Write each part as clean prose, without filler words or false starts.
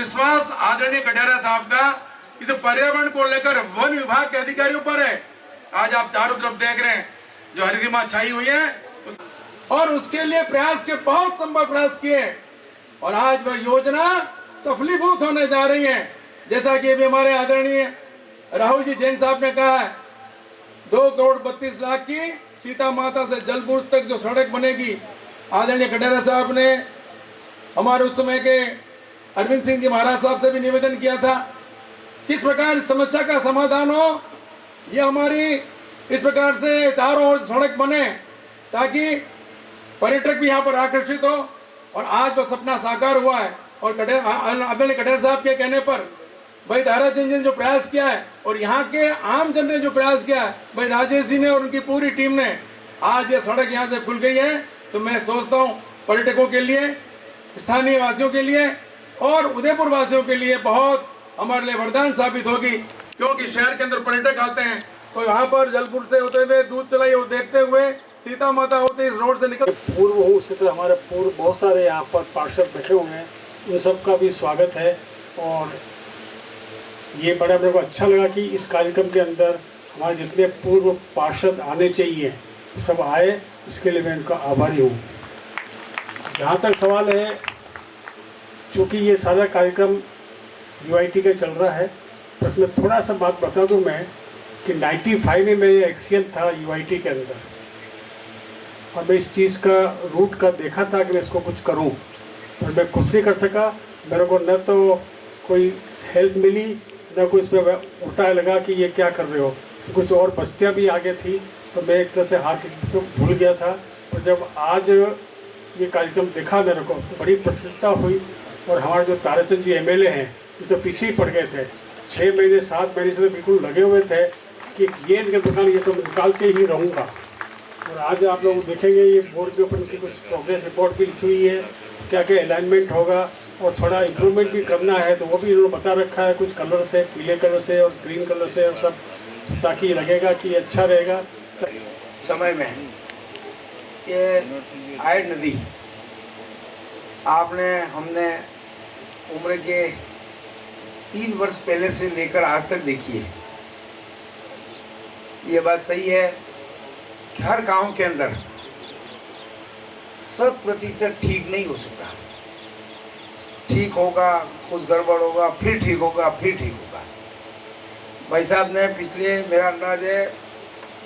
विश्वास आदरणीय कटारिया साहब का इस पर्यावरण को लेकर वन विभाग के अधिकारियों पर है। आज आप चारों तरफ देख रहे हैं जो हरिदिमा छाई हुई है और उसके लिए प्रयास के बहुत संभव प्रयास किए और आज वह योजना सफलीभूत होने जा रही है। जैसा कि अभी हमारे आदरणीय राहुल जी जैन साहब ने कहा है, 2,32,00,000 की सीता माता से जलपुर तक जो सड़क बनेगी, आदरणीय कटारिया साहब ने हमारे उस समय के अरविंद सिंह जी महाराज साहब से भी निवेदन किया था किस प्रकार इस समस्या का समाधान हो। ये हमारी इस प्रकार से चारों ओर सड़क बने ताकि पर्यटक भी यहाँ पर आकर्षित हो और आज वो सपना साकार हुआ है। और आदरणीय कटारिया साहब के कहने पर भाई धारा जी ने जो प्रयास किया है और यहाँ के आम जन ने जो प्रयास किया है, भाई राजेश जी ने और उनकी पूरी टीम ने, आज ये सड़क यहाँ से खुल गई है। तो मैं सोचता हूँ पर्यटकों के लिए, स्थानीय वासियों के लिए और उदयपुर वासियों के लिए बहुत हमारे लिए वरदान साबित होगी, क्योंकि शहर के अंदर पर्यटक आते हैं तो यहाँ पर जलपुर से होते हुए दूध चलाई और देखते हुए सीता माता होते इस रोड से निकल पूर्व हो, उसी तरह हमारे पूर्व बहुत सारे यहाँ पर पार्षद बैठे हुए हैं, इन सब का भी स्वागत है। और ये बड़ा मेरे को अच्छा लगा कि इस कार्यक्रम के अंदर हमारे जितने पूर्व पार्षद आने चाहिए सब आए, इसके लिए मैं इनका आभारी हूँ। जहाँ तक सवाल है, चूँकि ये सारा कार्यक्रम UIT का चल रहा है, तो इसमें थोड़ा सा बात बता दूँ मैं कि 95 में मेरे एक्सीएल था UIT के अंदर और मैं इस चीज़ का रूट का देखा था कि मैं इसको कुछ करूं, और मैं खुद से कर सका। मेरे को न तो कोई हेल्प मिली न कोई इसमें उल्टा लगा कि ये क्या कर रहे हो। कुछ और बस्तियां भी आगे थी तो मैं एक तरह से हाथ तो भूल गया था। और जब आज ये कार्यक्रम देखा मेरे को तो बड़ी प्रसन्नता हुई। और हमारे जो ताराचंद जी MLA हैं ये तो पीछे ही पड़ गए थे, 6 महीने 7 महीने से बिल्कुल लगे हुए थे कि ये दुकान ये तो निकाल के ही रहूँगा। और आज आप लोग देखेंगे ये बोर्ड के ऊपर उनकी कुछ प्रोग्रेस रिपोर्ट भी लिखी हुई है, क्या क्या अलाइनमेंट होगा और थोड़ा इम्प्रूवमेंट भी करना है तो वो भी इन्होंने बता रखा है, कुछ कलर से, पीले कलर से और ग्रीन कलर से और सब, ताकि लगेगा कि अच्छा रहेगा। समय में ये आय नदी हमने उम्र के 3 वर्ष पहले से लेकर आज तक देखी है। ये बात सही है कि हर गांव के अंदर 100% ठीक नहीं हो सकता। ठीक होगा, कुछ गड़बड़ होगा, फिर ठीक होगा, फिर ठीक होगा। भाई साहब ने पिछले, मेरा अंदाज है,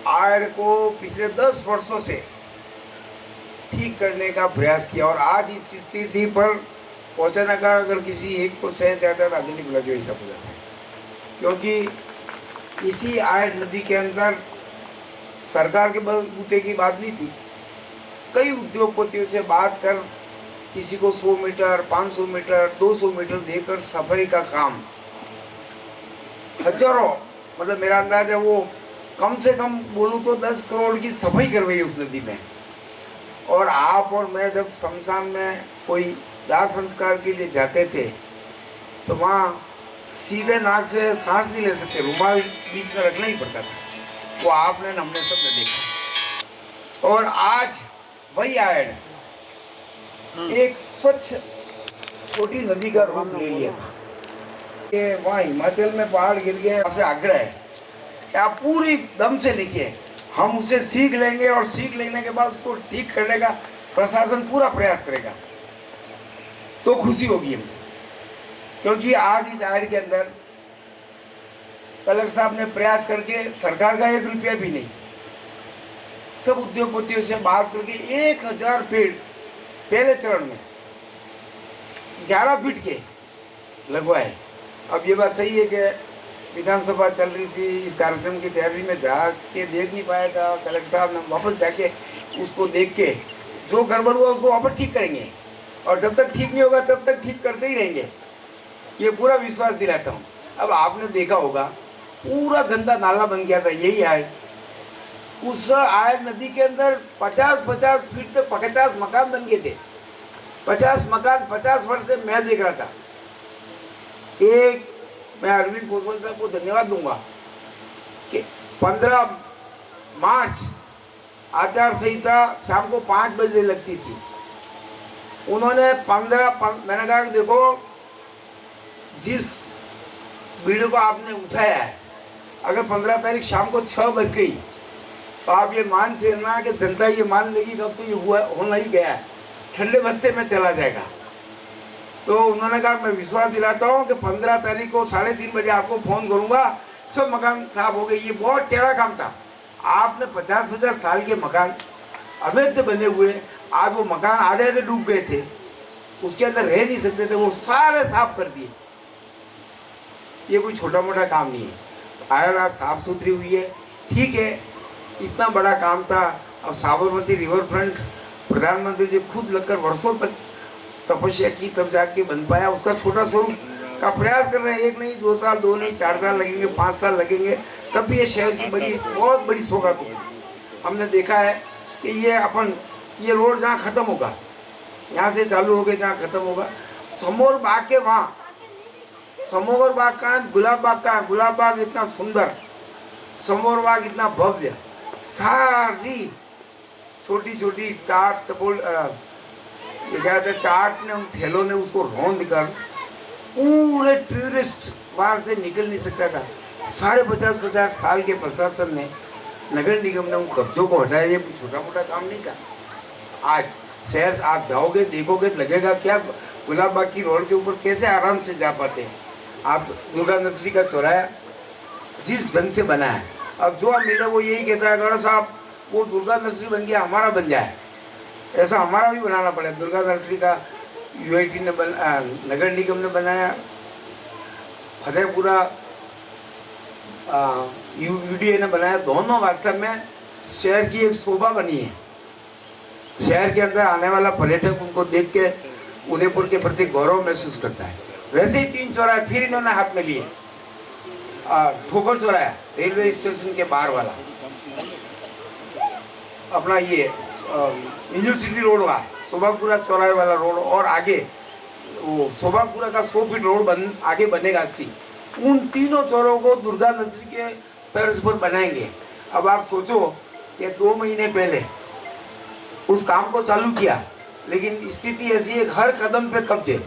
आड़ को पिछले 10 वर्षों से ठीक करने का प्रयास किया और आज इस स्थिति पर पहुंचाने का अगर किसी एक को सहज जाता है तो आधुनिक लगे ऐसा हो जाता है। क्योंकि इसी आड़ नदी के अंदर सरकार के बलबूते की बात नहीं थी, कई उद्योगपतियों से बात कर किसी को 100 मीटर, 500 मीटर, 200 मीटर देकर सफाई का काम हजारों, मतलब मेरा अंदाज है वो कम से कम बोलूँ तो 10 करोड़ की सफाई करवाई उस नदी में। और आप और मैं जब शमशान में कोई दाह संस्कार के लिए जाते थे तो वहाँ सीधे नाक से सांस नहीं ले सकते, रुमाल बीच में रखना ही पड़ता था। वो आपने हमने सब ने देखा। और आज वही आड़ एक स्वच्छ छोटी नदी का रूप ले लिया था। कि वहाँ हिमाचल में पहाड़ गिर गए, आपसे आग्रह है कि आप पूरी दम से लिखिए, हम उसे सीख लेंगे और सीख लेने के बाद उसको ठीक करने का प्रशासन पूरा प्रयास करेगा तो खुशी होगी हमें। क्योंकि आज इस आड़ के अंदर कलेक्टर साहब ने प्रयास करके, सरकार का 1 रुपया भी नहीं, सब उद्योगपतियों से बात करके 1000 पेड़ पहले चरण में 11 फीट के लगवाए। अब ये बात सही है कि विधानसभा चल रही थी, इस कार्यक्रम की तैयारी में जाके देख नहीं पाया था। कलेक्टर साहब ने वापस जाके उसको देख के जो गड़बड़ हुआ उसको वापस ठीक करेंगे और जब तक ठीक नहीं होगा तब तक ठीक करते ही रहेंगे, ये पूरा विश्वास दिलाता हूँ। अब आपने देखा होगा पूरा गंदा नाला बन गया था यही आड़, उस आड़ नदी के अंदर 50-50 फीट तक 50 मकान बन गए थे। 50 मकान 50 वर्ष से मैं देख रहा था। एक मैं अरविंद पोसवाल साहब को धन्यवाद दूंगा कि 15 मार्च आचार संहिता शाम को 5 बजे लगती थी, उन्होंने मैंने कहा कि देखो जिस वीडियो को आपने उठाया है, अगर 15 तारीख शाम को 6 बज गई तो आप ये मान से ना कि जनता ये मान लेगी तब तो ये होना ही गया है, ठंडे बस्ते में चला जाएगा। तो उन्होंने कहा मैं विश्वास दिलाता हूँ कि 15 तारीख को 3:30 बजे आपको फ़ोन करूँगा, सब मकान साफ हो गए। ये बहुत टेढ़ा काम था। आपने 50-50 साल के मकान अवैध बने हुए, आज वो मकान आधे आधे डूब गए थे, उसके अंदर रह नहीं सकते थे, वो सारे साफ कर दिए। ये कोई छोटा मोटा काम नहीं है। आयरलैंड साफ सुथरी हुई है, ठीक है, इतना बड़ा काम था। अब साबरमती रिवर फ्रंट प्रधानमंत्री जी खुद लगकर वर्षों तक तपस्या की तब जाके बन पाया। उसका छोटा स्वरूप का प्रयास कर रहे हैं। 1 नहीं 2 साल, 2 नहीं 4 साल लगेंगे, 5 साल लगेंगे, तब भी ये शहर की बहुत बड़ी सौगात होगी। हमने देखा है कि ये रोड जहाँ ख़त्म होगा, यहाँ से चालू होकर जहाँ ख़त्म होगा, समोर बाग के वहाँ, समोर बाग का गुलाब बाग का, गुलाब बाग इतना सुंदर, समोर बाग इतना भव्य, सारी छोटी छोटी चाट चपोल ये क्या कहते हैं, चाट ने, उन ठेलों ने उसको रौंद कर पूरे टूरिस्ट बाहर से निकल नहीं सकता था। 50 साल के प्रशासन ने, नगर निगम ने उन कब्जों को हटाया। ये कोई छोटा मोटा काम नहीं था। आज शहर आप जाओगे देखोगे, लगेगा क्या गुलाब बाग की रोड के ऊपर कैसे आराम से जा पाते हैं। आप दुर्गा नर्सरी का चौराहा जिस ढंग से बना है, अब जो मिले वो यही कहता है, गौरव साहब वो दुर्गा नर्सरी बन गया, हमारा बन जाए, ऐसा हमारा भी बनाना पड़े। दुर्गा नर्सरी का यूआईटी ने नगर निगम ने बनाया, फतेहपुरा यूडीए ने बनाया। दोनों वास्तव में शहर की एक शोभा बनी है। शहर के अंदर आने वाला पर्यटक उनको देख के उदयपुर के प्रति गौरव महसूस करता है। वैसे ही 3 चौराहे फिर इन्होंने हाथ में लिए। ठोकर चौराहा रेलवे स्टेशन के बाहर वाला, अपना ये यूनिवर्सिटी रोड वाला, शोभापुरा चौराहे वाला रोड, और आगे वो शोभापुरा का 100 फीट रोड आगे बनेगा 80। उन तीनों चौरों को दुर्गा नर्सरी के तर्ज पर बनाएंगे। अब आप सोचो कि 2 महीने पहले उस काम को चालू किया, लेकिन स्थिति ऐसी है, हर कदम पे कब्जे,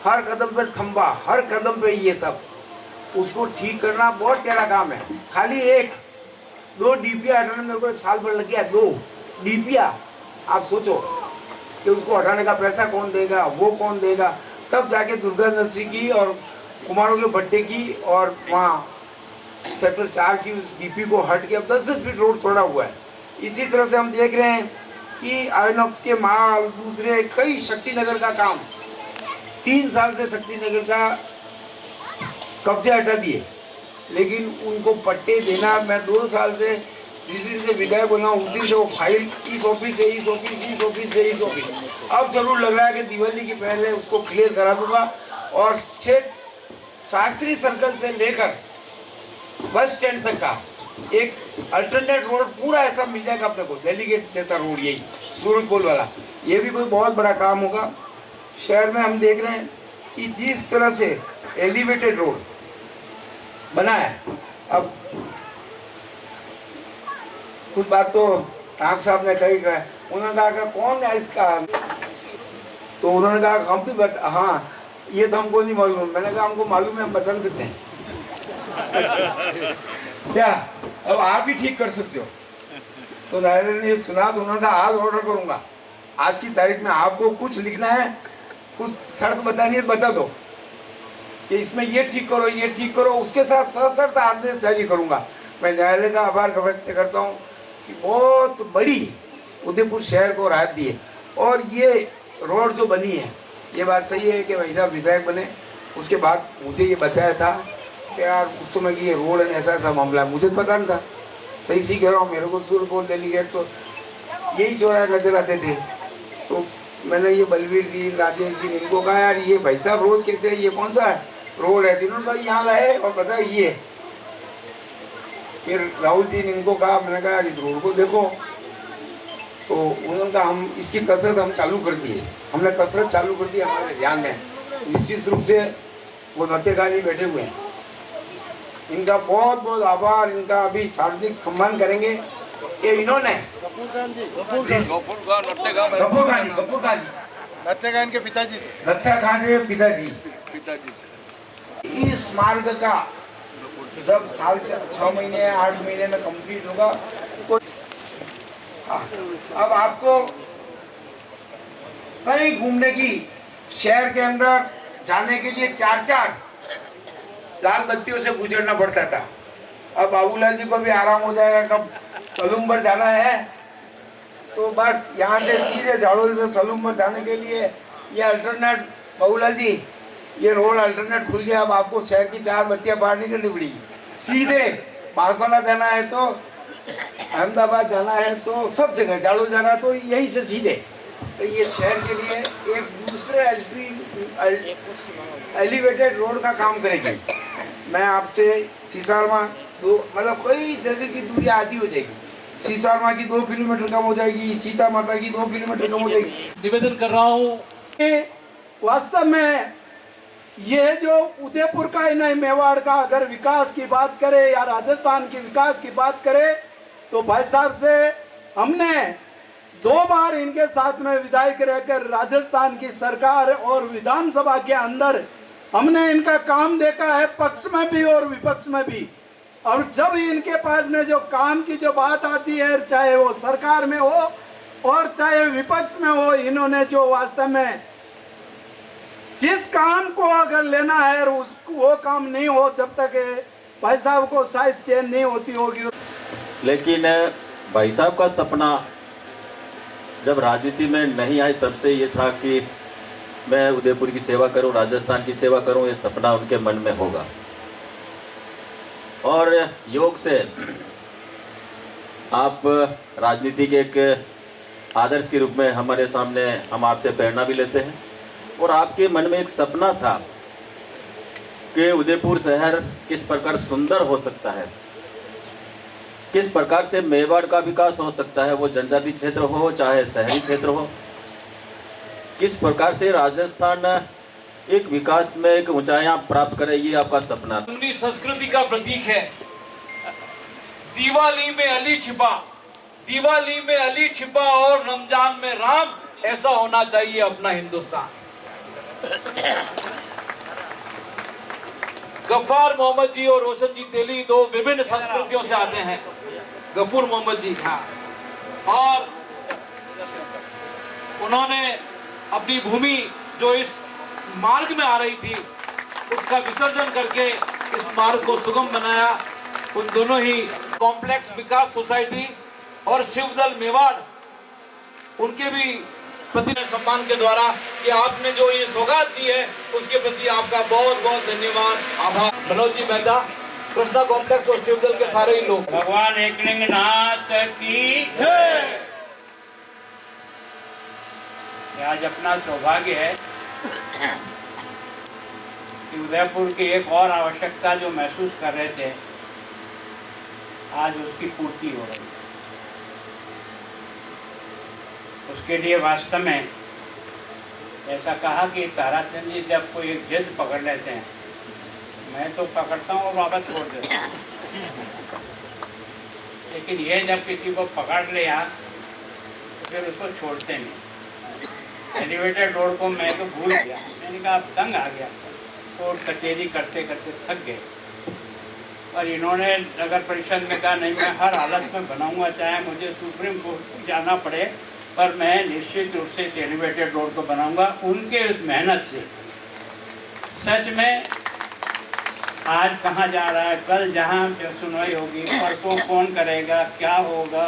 हर कदम पे थंबा, हर कदम पे ये सब। उसको ठीक करना बहुत टेढ़ा काम है। खाली 1-2 डीपीआ हटाने मेरे को 1 साल भर लग गया। 2 डीपीआ, आप सोचो कि उसको हटाने का पैसा कौन देगा, वो कौन देगा। तब जाके दुर्गा नर्सरी की और कुमारों के भट्टे की और वहाँ सेक्टर 4 की उस डीपी को हट के अब 10-10 फीट रोड छोड़ा हुआ है। इसी तरह से हम देख रहे हैं कि आइनॉक्स के माल, दूसरे कई शक्तिनगर का काम, 3 साल से शक्तिनगर का कब्जे हटा दिए, लेकिन उनको पट्टे देना, मैं 2 साल से जिस दिन से विधायक बना उस दिन से वो फाइल इस ऑफिस से इस ऑफिस, इस ऑफिस से इस ऑफिस। अब जरूर लग रहा है कि दिवाली के पहले उसको क्लियर करा दूंगा और स्टेट शास्त्री सर्कल से लेकर बस स्टैंड तक का एक अल्टरनेट रोड पूरा ऐसा मिल जाएगा अपने को, डेलीगेट जैसा रोड, यही सूरज पोल वाला। ये भी कोई बहुत बड़ा काम होगा। शहर में हम देख रहे हैं कि जिस तरह से एलिवेटेड रोड बना है, अब कुछ बात तो टांग साहब ने कही है, उन्होंने कहा कौन है इसका, तो उन्होंने कहा हम तो हाँ ये तो हमको नहीं मालूम। मैंने कहा हमको मालूम है, हम बता सकते हैं क्या, अब आप भी ठीक कर सकते हो। तो न्यायालय ने सुना तो उन्होंने कहा आज ऑर्डर करूंगा, आज की तारीख में आपको कुछ लिखना है, कुछ शर्त बतानी है बता दो कि इसमें ये ठीक करो, ये ठीक करो, उसके साथ सशर्त आदेश जारी करूंगा। मैं न्यायालय का आभार व्यक्त करता हूँ कि बहुत बड़ी उदयपुर शहर को राहत दी है। और ये रोड जो बनी है, ये बात सही है कि भाई साहब विधायक बने, उसके बाद मुझे ये बताया था कि यार उस समय की ये रोड है, ऐसा ऐसा मामला है, मुझे पता नहीं था। सही कह रहा हूँ, मेरे को सूरज पोल डेलीगेट तो यही चौराहा नजर आते थे। तो मैंने ये बलवीर जी, राजेश जी, इनको कहा यार ये भाई साहब रोज कहते हैं ये कौन सा है रोड है, जिन्होंने कहा यहाँ लाए और बताया ये। फिर राहुल जी ने इनको कहा, मैंने कहा यार इस रोड को देखो, तो उन्होंने कहा हम इसकी कसरत हम चालू कर दिए, हमने कसरत चालू कर दी हमारे ध्यान में। निश्चित रूप से वो नत्तेगार जी बैठे हुए हैं, इनका बहुत बहुत आभार, इनका अभी सार्वजनिक सम्मान करेंगे कि इन्होंने गफूर खान के पिताजी, नत्था खान के पिताजी, नत्था खान के पिताजी इस मार्ग का जब साल 6 महीने 8 महीने में कंप्लीट होगा तो अब आपको कहीं घूमने की शहर के अंदर जाने के लिए 4-4 लाल बत्तियों से गुजरना पड़ता था। अब बाबूलाल जी को भी आराम हो जाएगा। कब सलूम्बर जाना है तो बस यहाँ से सीधे झाड़ोल से सलूम्बर जाने के लिए ये अल्टरनेट, बाबूलाल जी ये रोड अल्टरनेट खुल गया। अब आपको शहर की 4 बत्तियां पार नहीं करनी पड़ेगी। सीधे बांसवाड़ा जाना है तो, अहमदाबाद जाना है तो, सब जगह झाड़ोल जाना है तो यहीं से सीधे। तो ये शहर के लिए एक दूसरे एलिवेटेड रोड का काम करेगी। मैं आपसे सीसारमा मतलब कई जगह की दूरी आधी हो जाएगी। सीसारमा की 2 किलोमीटर कम हो जाएगी, सीता माता की 2 किलोमीटर कम हो जाएगी। निवेदन कर रहा हूँ कि वास्तव में ये जो उदयपुर का ही नहीं, मेवाड़ का अगर विकास की बात करें या राजस्थान के विकास की बात करें तो भाई साहब से हमने 2 बार इनके साथ में विधायक रहकर राजस्थान की सरकार और विधानसभा के अंदर हमने इनका काम देखा है, पक्ष में भी और विपक्ष में भी। और जब इनके पास में जो काम की जो बात आती है, चाहे वो सरकार में हो और चाहे विपक्ष में हो, इन्होंने जो वास्तव में जिस काम को अगर लेना है और उसको वो काम नहीं हो जब तक भाई साहब को शायद चैन नहीं होती होगी। लेकिन भाई साहब का सपना जब राजनीति में नहीं आई तब से ये था कि मैं उदयपुर की सेवा करूं, राजस्थान की सेवा करूं, ये सपना उनके मन में होगा। और योग से आप राजनीति के एक आदर्श के रूप में हमारे सामने, हम आपसे प्रेरणा भी लेते हैं। और आपके मन में एक सपना था कि उदयपुर शहर किस प्रकार सुंदर हो सकता है, किस प्रकार से मेवाड़ का विकास हो सकता है, वो जनजाति क्षेत्र हो चाहे शहरी क्षेत्र हो, किस प्रकार से राजस्थान एक विकास में एक ऊंचाइयां प्राप्त करे, ये आपका सपना। अपनी संस्कृति का प्रतीक है। दिवाली में अली छिपा, दिवाली में अली छिपा और रमजान में राम, ऐसा होना चाहिए अपना हिंदुस्तान। गफ्फार मोहम्मद जी और रोशन जी तेली 2 विभिन्न संस्कृतियों से आते हैं। गफूर मोहम्मद जी, हाँ, और उन्होंने अपनी भूमि जो इस मार्ग में आ रही थी उसका विसर्जन करके इस मार्ग को सुगम बनाया। उन दोनों ही कॉम्प्लेक्स विकास सोसाइटी और शिवदल मेवाड़, उनके भी प्रति सम्मान के द्वारा कि आपने जो ये सौगात दी है उसके प्रति आपका बहुत बहुत धन्यवाद, आभार। मनोज जी मेहता, कृष्णा कॉम्प्लेक्स और शिवदल के सारे ही लोग। भगवान एकलिंगनाथ की जय। आज अपना सौभाग्य है कि उदयपुर की एक और आवश्यकता जो महसूस कर रहे थे, आज उसकी पूर्ति हो रही है। उसके लिए वास्तव में ऐसा कहा कि ताराचंद जी जब कोई एक जिद पकड़ लेते हैं, मैं तो पकड़ता हूँ और वापस छोड़ देता हूँ, लेकिन ये जब किसी को पकड़ लिया तो फिर उसको छोड़ते नहीं। एलिवेटेड रोड को मैं तो भूल गया, मैंने कहा अब तंग आ गया, कोर्ट कचहरी करते करते थक गए। और इन्होंने नगर परिषद में कहा नहीं, मैं हर हालत में बनाऊंगा, चाहे मुझे सुप्रीम कोर्ट जाना पड़े, पर मैं निश्चित रूप से एलिवेटेड रोड को बनाऊंगा। उनके उस मेहनत से सच में आज कहाँ जा रहा है, कल जहाँ सुनवाई होगी, परसों कौन करेगा, क्या होगा,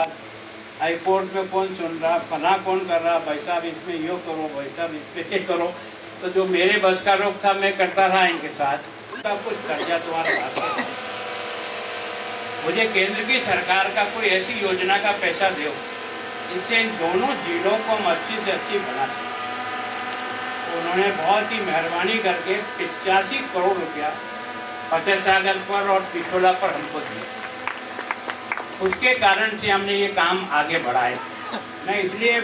हाई कोर्ट में कौन सुन रहा, फला कौन कर रहा, भाई साहब इसमें यो करो, भाई साहब इसमें ये करो। तो जो मेरे बस का रोक था मैं करता था इनके साथ, सब कुछ कर्जा तुम्हारे हाथ में। मुझे केंद्र की सरकार का कोई ऐसी योजना का पैसा दो जिससे इन दोनों जिलों को हम अच्छी से अच्छी बना सकें। तो उन्होंने बहुत ही मेहरबानी करके 85 करोड़ रुपया फतेह सागर पर और पिछोला पर हमको दिया। उसके कारण से हमने ये काम आगे बढ़ाया। मैं इसलिए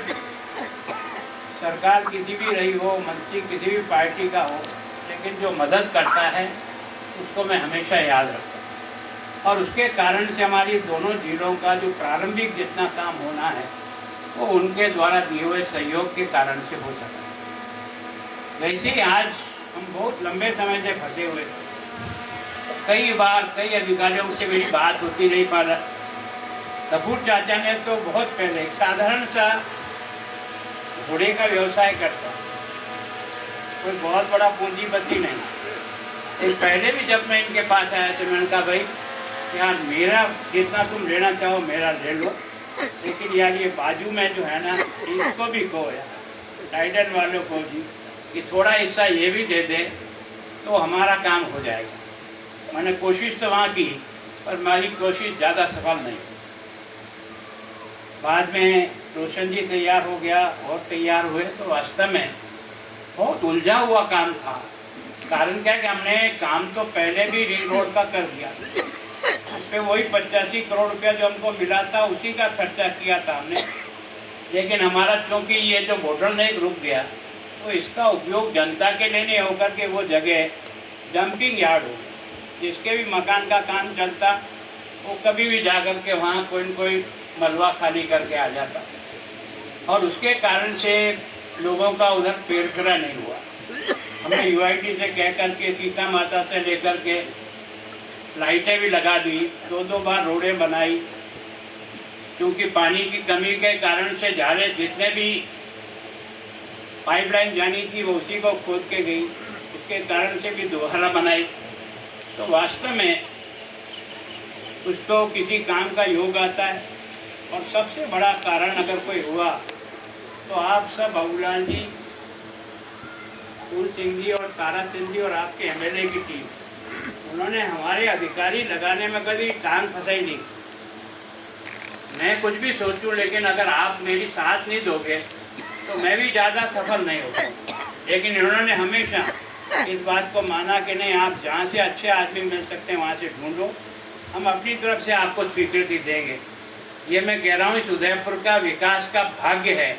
सरकार किसी भी रही हो, मंत्री किसी भी पार्टी का हो, लेकिन जो मदद करता है उसको मैं हमेशा याद रखता हूँ। और उसके कारण से हमारी दोनों जिलों का जो प्रारंभिक जितना काम होना है वो उनके द्वारा दिए हुए सहयोग के कारण से हो सका। वैसे ही आज हम बहुत लंबे समय से फंसे हुए थे। कई बार कई अधिकारियों से मेरी बात होती रही, पर कपूर चाचा ने तो बहुत पहले एक साधारण सा घोड़े का व्यवसाय करता, कोई बहुत बड़ा पूंजीपति नहीं। तो पहले भी जब मैं इनके पास आया तो मैंने कहा भाई यार मेरा जितना तुम लेना चाहो मेरा ले लो, लेकिन यार ये बाजू में जो है ना इसको भी कहो यार, टाइडन वालों को जी कि थोड़ा हिस्सा ये भी दे दे तो हमारा काम हो जाएगा। मैंने कोशिश तो वहाँ की, पर मेरी कोशिश ज़्यादा सफल नहीं। बाद में रोशन जी तैयार हो गया और तैयार हुए, तो वास्तव में बहुत उलझा हुआ काम था। कारण क्या कि हमने काम तो पहले भी रिंग रोड का कर दिया, उस पर वही 85 करोड़ रुपया जो हमको मिला था उसी का खर्चा किया था हमने। लेकिन हमारा क्योंकि ये जो बोतल नहीं रुक गया, तो इसका उपयोग जनता के लिए नहीं होकर के वो जगह डंपिंग यार्ड हो गया। जिसके भी मकान का काम चलता वो कभी भी जा कर के वहाँ कोई न कोई मलबा खाली करके आ जाता, और उसके कारण से लोगों का उधर पेड़ फिरा नहीं हुआ। हमने यूआईटी से कह कर के सीता माता से लेकर के लाइटें भी लगा दी, 2-2 बार रोडें बनाई, क्योंकि पानी की कमी के कारण से झाड़े जितने भी पाइपलाइन जानी थी वो उसी को खोद के गई, उसके कारण से भी दोबारा बनाई। तो वास्तव में कुछ तो किसी काम का योग आता है, और सबसे बड़ा कारण अगर कोई हुआ तो आप सब बाबूलाल जी, फूल सिंह जी और तारा सिंह जी और आपके एमएलए की टीम, उन्होंने हमारे अधिकारी लगाने में कभी टांग फंसाई नहीं। मैं कुछ भी सोचूं, लेकिन अगर आप मेरी साथ नहीं दोगे तो मैं भी ज़्यादा सफल नहीं होगा। लेकिन इन्होंने हमेशा इस बात को माना कि नहीं, आप जहाँ से अच्छे आदमी मिल सकते हैं वहाँ से ढूंढो, हम अपनी तरफ से आपको स्वीकृति देंगे। ये मैं कह रहा हूँ, इस उदयपुर का विकास का भाग्य है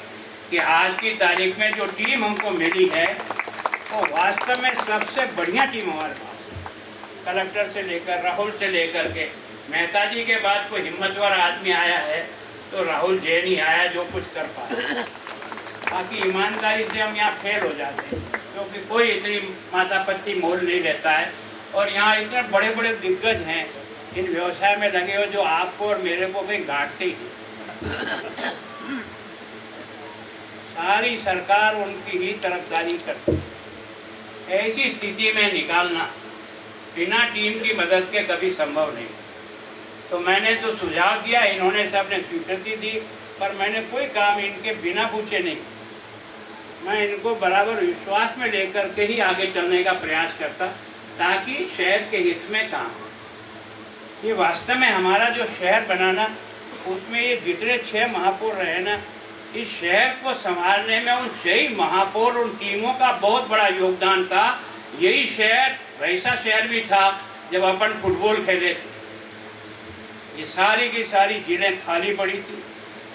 कि आज की तारीख में जो टीम हमको मिली है वो वास्तव में सबसे बढ़िया टीम हमारे पास। कलेक्टर से लेकर राहुल से लेकर के मेहता जी के बाद कोई हिम्मतवर आदमी आया है तो राहुल जैन ही आया जो कुछ कर पाया। बाकी ईमानदारी से हम यहाँ फेल हो जाते हैं, क्योंकि कोई इतनी माता पत्ती मोल नहीं लेता है। और यहाँ इतने बड़े बड़े दिग्गज हैं इन व्यवसाय में लगे हो जो आपको और मेरे को भी गांठते ही। सारी सरकार उनकी ही तरफदारी करती है। ऐसी स्थिति में निकालना बिना टीम की मदद के कभी संभव नहीं। तो मैंने तो सुझाव दिया, इन्होंने सबने स्वीकृति दी, पर मैंने कोई काम इनके बिना पूछे नहीं। मैं इनको बराबर विश्वास में लेकर के ही आगे चलने का प्रयास करता, ताकि शहर के हित में काम। ये वास्तव में हमारा जो शहर बनाना, उसमें ये जितने 6 महापौर रहे ना, इस शहर को संभालने में उन 6 महापौर, उन टीमों का बहुत बड़ा योगदान था। यही शहर वैसा शहर भी था जब अपन फुटबॉल खेले थे। ये सारी की सारी जिलें खाली पड़ी थी,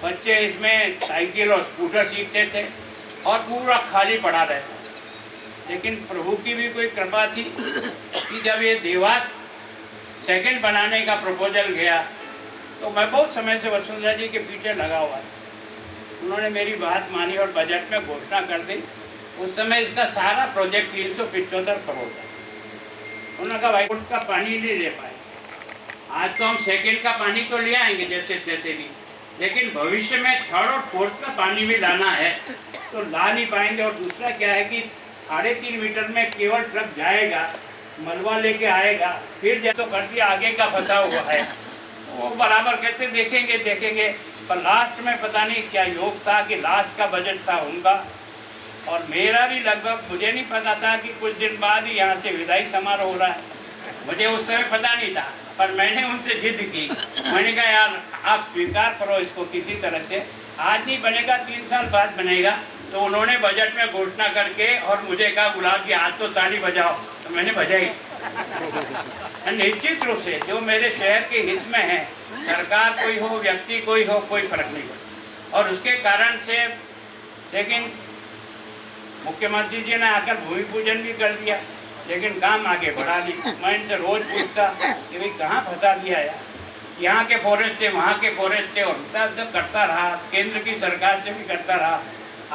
बच्चे इसमें साइकिल और स्कूटर सीखते थे और पूरा खाली पड़ा रहता। लेकिन प्रभु की भी कोई कृपा थी कि जब ये देवास सेकंड बनाने का प्रपोजल गया तो मैं बहुत समय से वसुंधरा जी के पीछे लगा हुआ था। उन्होंने मेरी बात मानी और बजट में घोषणा कर दी। उस समय इसका सारा प्रोजेक्ट 375 करोड़ था। उन्होंने कहा भाई का पानी नहीं ले पाए, आज तो हम सेकंड का पानी तो ले आएंगे जैसे तैसे भी, लेकिन भविष्य में थर्ड और फोर्थ का पानी भी लाना है तो ला नहीं पाएंगे। और दूसरा क्या है कि 3.5 मीटर में केवल ट्रक जाएगा, मलबा लेके आएगा, फिर जब तो कर दिया आगे का फंसा हुआ है। वो बराबर कहते देखेंगे, पर लास्ट में पता नहीं क्या योग था कि लास्ट का बजट था उनका और मेरा भी लगभग। मुझे नहीं पता था कि कुछ दिन बाद ही यहाँ से विदाई समारोह हो रहा है, मुझे उस समय पता नहीं था। पर मैंने उनसे जिद की, मैंने कहा यार आप स्वीकार करो इसको किसी तरह से, आज नहीं बनेगा 3 साल बाद बनेगा। तो उन्होंने बजट में घोषणा करके और मुझे कहा गुलाब जी आज तो ताली बजाओ, तो मैंने बजाई। निश्चित रूप से जो मेरे शहर के हित में है, सरकार कोई हो, व्यक्ति कोई हो, कोई फर्क नहीं पड़ता। और उसके कारण से, लेकिन मुख्यमंत्री जी ने आकर भूमि पूजन भी कर दिया, लेकिन काम आगे बढ़ा ली। मैं इनसे रोज पूछता कि भाई कहाँ फंसा दिया यार, यहाँ के फॉरेस्ट थे, वहाँ के फॉरेस्ट थे, और करता रहा, केंद्र की सरकार से भी करता रहा।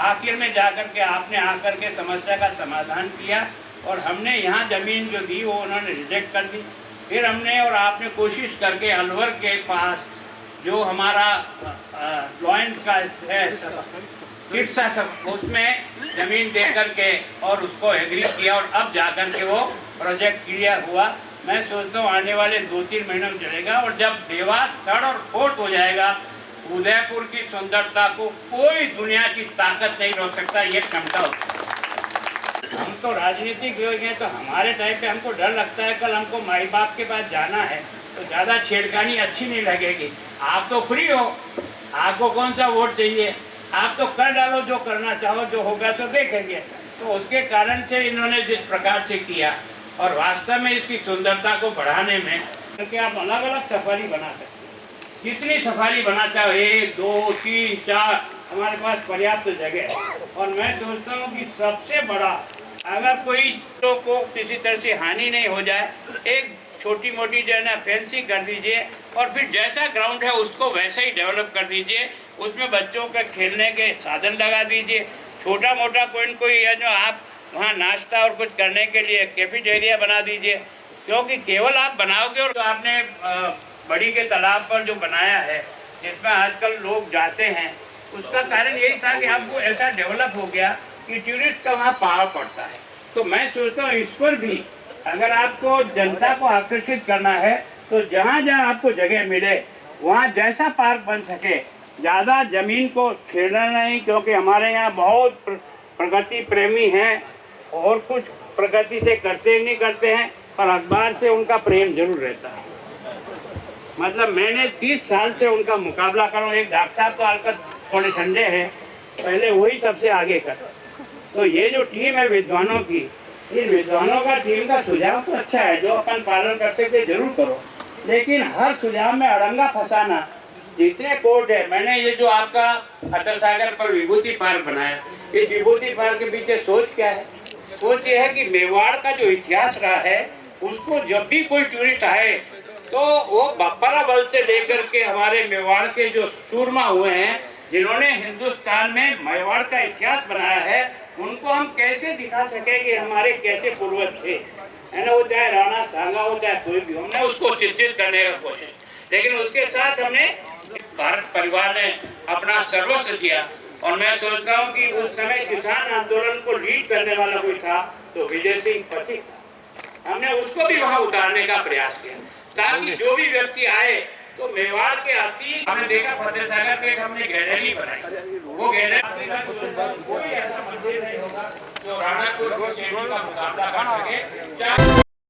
आखिर में जाकर के आपने आकर के समस्या का समाधान किया और हमने यहाँ ज़मीन जो दी वो उन्होंने रिजेक्ट कर दी। फिर हमने और आपने कोशिश करके अलवर के पास जो हमारा लॉयंस का है किस्सा सब उसमें ज़मीन दे करके और उसको एग्री किया और अब जा कर के वो प्रोजेक्ट क्लियर हुआ। मैं सोचता हूँ आने वाले 2-3 महीनों में चलेगा और जब देवास 3rd और 4th हो जाएगा, उदयपुर की सुंदरता को कोई दुनिया की ताकत नहीं रोक सकता। ये क्षमता होती है। हम तो राजनीतिक लोग हैं, तो हमारे टाइम पे हमको डर लगता है कल हमको माई बाप के पास जाना है तो ज़्यादा छेड़खानी अच्छी नहीं लगेगी। आप तो फ्री हो, आपको कौन सा वोट चाहिए, आप तो कर डालो जो करना चाहो, जो होगा तो देखेंगे। तो उसके कारण से इन्होंने जिस प्रकार से किया और वास्तव में इसकी सुंदरता को बढ़ाने में क्योंकि आप अलग अलग सफारी बना सकते हैं। कितनी सफारी बना चाहो, 1, 2, 3, 4, हमारे पास पर्याप्त जगह है। और मैं सोचता हूँ कि सबसे बड़ा अगर कोई तो को किसी तरह से हानि नहीं हो जाए, एक छोटी मोटी जो है ना फेंसी कर दीजिए और फिर जैसा ग्राउंड है उसको वैसे ही डेवलप कर दीजिए। उसमें बच्चों का खेलने के साधन लगा दीजिए। छोटा मोटा कोई है जो आप वहाँ नाश्ता और कुछ करने के लिए कैफेटेरिया बना दीजिए। क्योंकि केवल आप बनाओगे और तो आपने बड़ी के तालाब पर जो बनाया है जिसमें आजकल लोग जाते हैं, उसका कारण यही था कि अब वो ऐसा डेवलप हो गया कि टूरिस्ट का वहाँ पहाड़ पड़ता है। तो मैं सोचता हूँ इस पर भी अगर आपको जनता को आकर्षित करना है तो जहाँ जहाँ आपको जगह मिले वहाँ जैसा पार्क बन सके, ज़्यादा ज़मीन को छेड़ना नहीं। क्योंकि हमारे यहाँ बहुत प्रकृति प्रेमी हैं और कुछ प्रकृति से करते नहीं करते हैं, पर अखबार से उनका प्रेम जरूर रहता है। मतलब मैंने 30 साल से उनका मुकाबला करूँ। एक डॉक्टर साहब तो आजकल थोड़े ठंडे हैं, पहले वही सबसे आगे कर। तो ये जो टीम है विद्वानों की, इन विद्वानों का टीम का सुझाव तो अच्छा है, जो अपन पालन कर सकते जरूर करो, लेकिन हर सुझाव में अड़ंगा फंसाना। जितने कोर्ट है, मैंने ये जो आपका अटल सागर पर विभूति पार्क बनाया, इस विभूति पार्क के पीछे सोच क्या है? सोच ये है कि मेवाड़ का जो इतिहास रहा है उसको जब भी कोई टूरिस्ट आए तो वो बप्परा बल से लेकर के हमारे मेवाड़ के जो सूरमा हुए हैं जिन्होंने हिंदुस्तान में मेवाड़ का इतिहास बनाया है, उनको हम कैसे दिखा सके कि हमारे कैसे पूर्वज थे, है ना। वो चाहे राणा सांगा हो चाहे कोई भी, हमने उसको चित्रित करने का कोशिश, लेकिन उसके साथ हमने भारत परिवार ने अपना सर्वस्व दिया। और मैं सोचता हूँ कि उस समय किसान आंदोलन को लीड करने वाला कोई था तो विजय सिंह पथिक था। हमने उसको भी वहाँ उतारने का प्रयास किया ताकि जो भी व्यक्ति आए तो मेवाड़ के अतीत। हमने देखा फतेह सागर पे हमने गैलरी बनाई, वो गैलरी कोई ऐसा मंदिर नहीं होगा जो राणा को का मुकाबला कर सके।